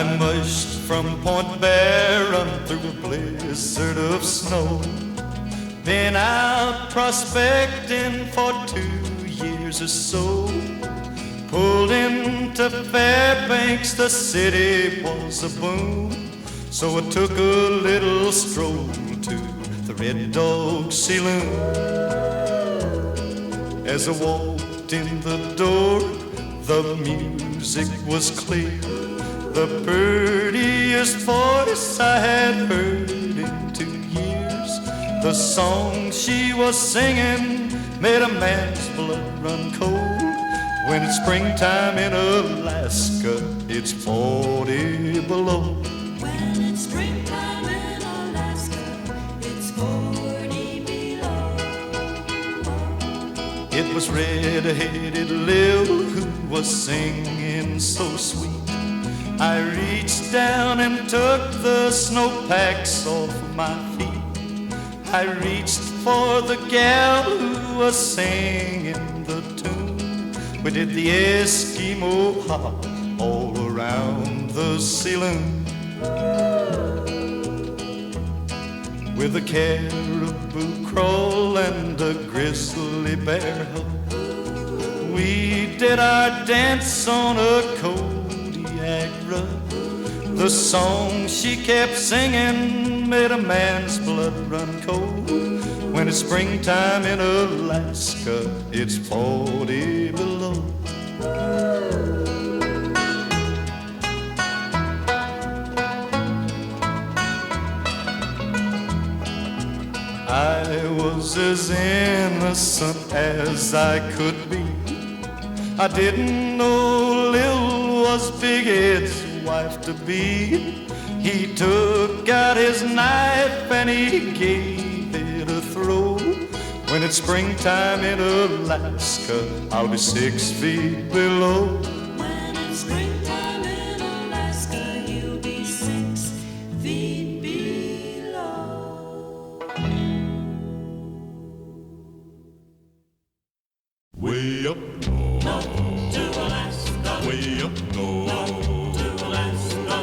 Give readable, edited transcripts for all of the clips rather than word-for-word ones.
I mushed from Point Barren through a blizzard of snow. Been out prospecting for 2 years or so. Pulled into Fairbanks, the city was a boom. So I took a little stroll to the Red Dog Saloon. As I walked in the door, the music was clear. The prettiest voice I had heard in 2 years. The song she was singing made a man's blood run cold. When it's springtime in Alaska, it's 40 below. When it's springtime in Alaska, it's 40 below. It was red-headed Lil who was singing so sweet. I reached down and took the snowpacks off of my feet. I reached for the gal who was singing the tune. We did the Eskimo hop all around the saloon. With a caribou crawl and a grizzly bear hug, we did our dance on a Kodiak rug. The song she kept singing made a man's blood run cold. When it's springtime in Alaska, it's 40 below. I was as innocent as I could be. I didn't know Lil was Big Ed's wife-to-be. He took out his knife and he gave it a throw. When it's springtime in Alaska, I'll be 6 feet below. When it's springtime in Alaska, you'll be 6 feet below. Way up north, To Alaska, way up north, to Alaska.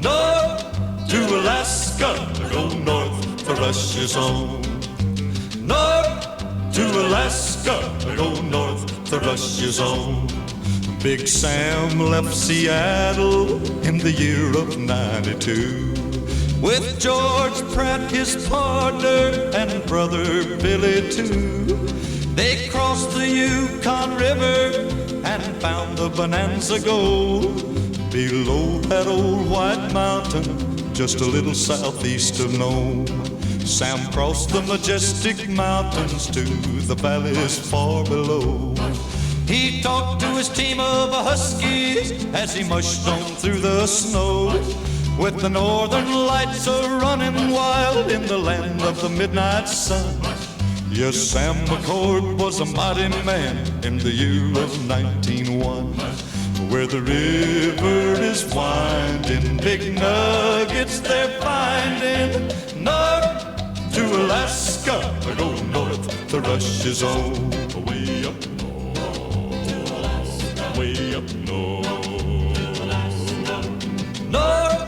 north to Alaska. Go north, the rush is on. North to Alaska, go north, the rush is on. Big Sam left Seattle in the year of '92 with George Pratt, his partner, and brother Billy too. They crossed the Yukon River and found the Bonanza Gold below that old white mountain, just a little southeast of Nome. Sam crossed the majestic mountains to the valleys far below. He talked to his team of huskies as he mushed on through the snow, with the northern lights a-running wild in the land of the midnight sun. Yes, Sam McCord was a mighty man in the year of 1901, where the river is winding, big nuggets they're finding. North to Alaska, go north, the rush is on. Way up north, way up north. North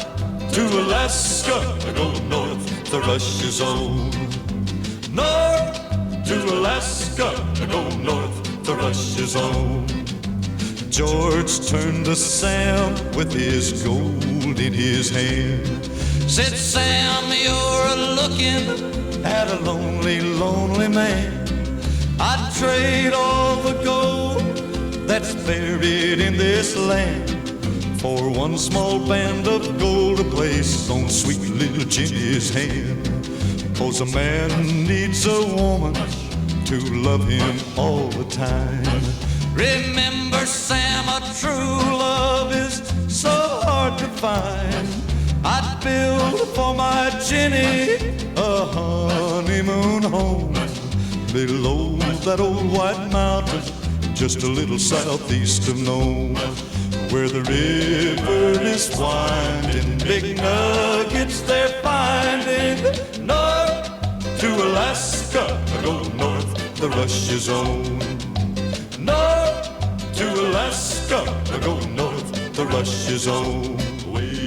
to Alaska, go north, the rush is on. North to Alaska, go north, the rush is on. George turned to Sam with his gold in his hand. Said, Sam, you're looking at a lonely, lonely man. I'd trade all the gold that's buried in this land for one small band of gold to place on sweet little Jenny's hand. 'Cause a man needs a woman to love him all the time. Remember, Sam, a true love is so hard to find. I'd build for my Jenny a honeymoon home below that old white mountain, just a little southeast of Nome, where the river is winding, big nuggets they're finding. North to Alaska, go north, the rush is on. North to Alaska, go north, the rush is on. Way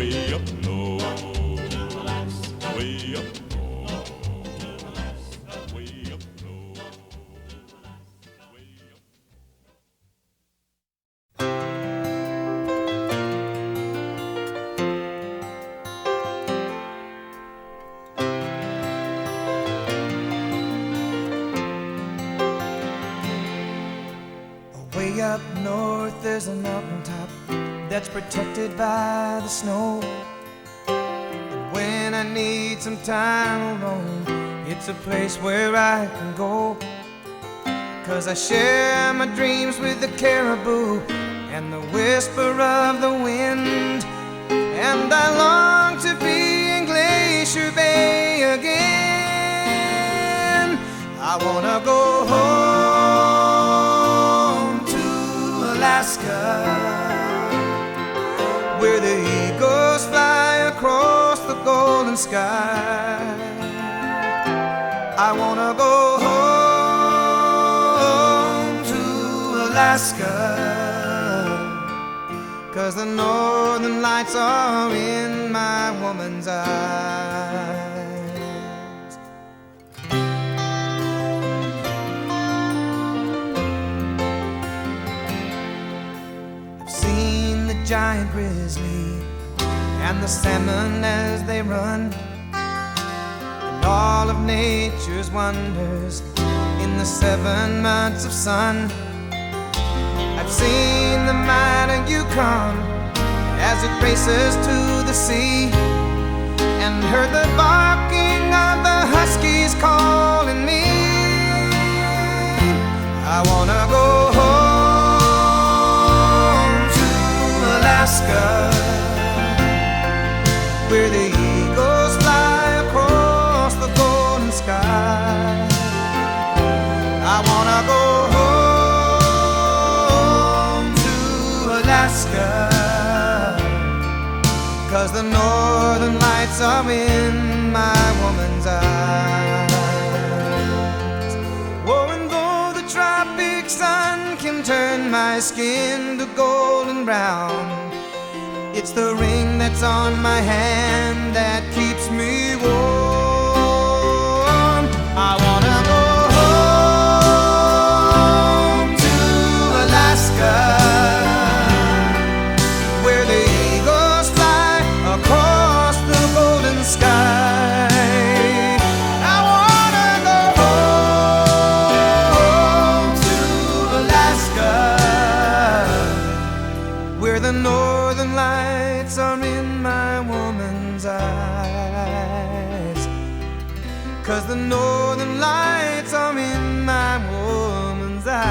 way up north, way up north, way up north, way up. Way up north there's a mountaintop that's protected by the snow. And when I need some time alone, it's a place where I can go. 'Cause I share my dreams with the caribou and the whisper of the wind. And I long to be in Glacier Bay again. I wanna go home to Alaska, where the eagles fly across the golden sky. I wanna go home to Alaska, 'cause the northern lights are in my woman's eyes. I've seen the giant grizzly and the salmon as they run, and all of nature's wonders in the 7 months of sun. I've seen the mighty Yukon as it races to the sea, and heard the barking of the huskies calling me. I wanna go home to Alaska, where the eagles fly across the golden sky. I wanna go home to Alaska, 'cause the northern lights are in my woman's eyes. Oh, and though the tropic sun can turn my skin to golden brown, it's the ring that's on my hand that keeps me warm. I wanna go home to Alaska, where the eagles fly across the golden sky. I wanna go home to Alaska, where the northern lights are in my woman's eyes. 'Cause the northern lights are in my woman's eyes.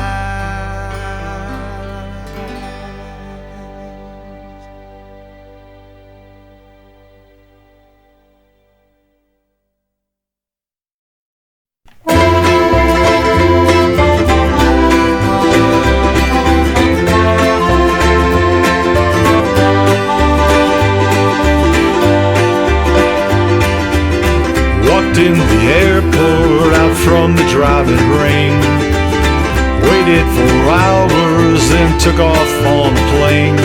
Walked in the airport out from the driving rain, waited for hours, then took off on a plane.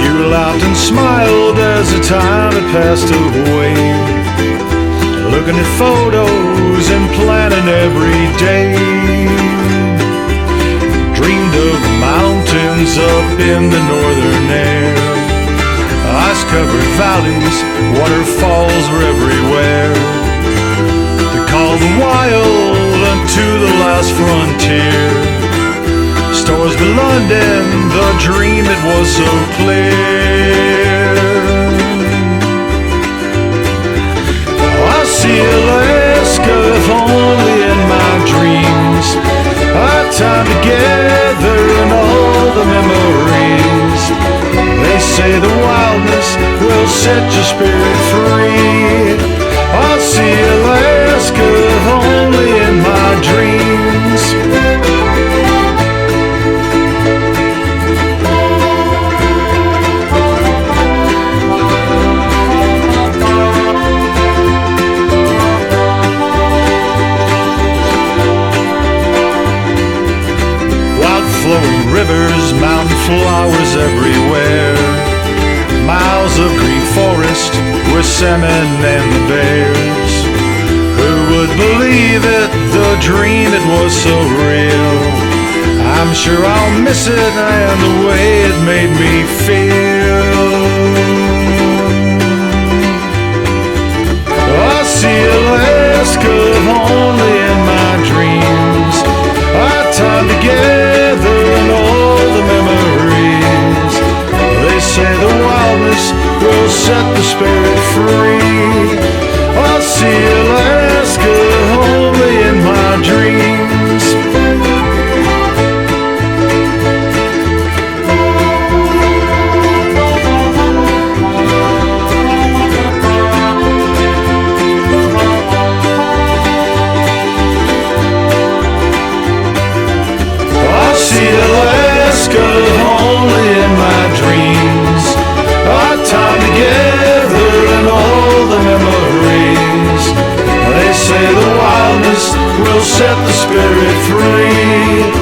You laughed and smiled as the time had passed away, looking at photos and planning every day. Dreamed of the mountains up in the northern air, ice-covered valleys, waterfalls were everywhere. They called the wild unto the last frontier. Stars of London, the dream that was so clear. I see Alaska if only in my dreams. Our time together and all the memories. They say the wildness will set your spirit free. I'll see Alaska if only in my dreams. Wild flowing rivers, mountain flowers everywhere, miles of green salmon and the bears. Who would believe it, the dream, it was so real. I'm sure I'll miss it and the way it made me feel. I see Alaska only in my dreams. Our time together and all the memories. They say the wildness will set the spirit free. I see Alaska only in my dreams. I see Alaska only in my dreams. Our time together and all the memories. They say the wildness will set the spirit free.